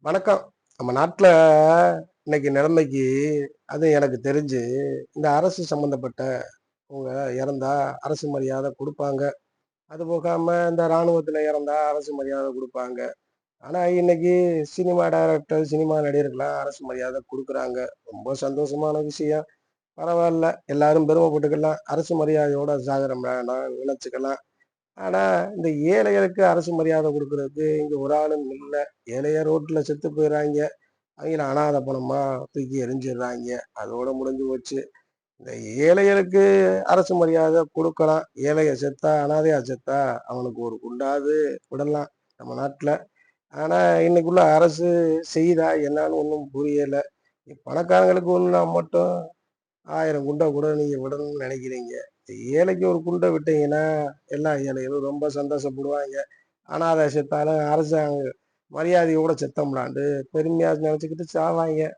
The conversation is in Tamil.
வணக்கம். நம்ம நாட்டுல இன்னைக்கு நிலைமைக்கு அது எனக்கு தெரிஞ்சு, இந்த அரசு சம்பந்தப்பட்டவங்க இறந்தா அரசு மரியாதை குடுப்பாங்க. அது போகாம இந்த ராணுவத்துல இறந்தா அரசு மரியாதை குடுப்பாங்க. ஆனா இன்னைக்கு சினிமா டைரக்டர், சினிமா நடிகர்கள்லாம் அரசு மரியாதை குடுக்குறாங்க. ரொம்ப சந்தோஷமான விஷயம். பரவால்ல. எல்லாரும் பெருமைப்பட்டுக்கலாம். அரசு மரியாதையோட சாகுறோம்டா நினைச்சுக்கலாம். ஆனா, இந்த ஏழைகளுக்கு அரசு மரியாதை குடுக்குறதுக்கு இங்க ஒரு ஆளும் இல்ல. ஏழைய ரோட்ல செத்து போயிறாய்ங்க. அவைங்கள அனாதை பணமா தூக்கி எறிஞ்சிடுறாய்ங்க. அதோட முடிஞ்சு போச்சு. இந்த ஏழைகளுக்கு அரசு மரியாதை குடுக்கலாம். ஏழைய செத்தா, அனாதையா செத்தா அவனுக்கு ஒரு குண்டாவது விடலாம் நம்ம நாட்ல. ஆனா, இன்னைக்குள்ள அரசு செய்யுதா என்னான்னு ஒண்ணும் புரியல. பணக்காரங்களுக்கு ஒண்ணுனா மட்டும் 1000 குண்ட கூட நீங்க விடணும்னு நினைக்கிறீங்க. ஏழைக்கு ஒரு குண்ட விட்டீங்கன்னா, எல்லா ஏழைகளும் ரொம்ப சந்தோஷப்படுவாங்க. அனாதை செத்தாலும் அரசாங்க மரியாதையோட செத்தோம்லான்ட்டு பெருமையா நினைச்சுக்கிட்டு சாவாங்க.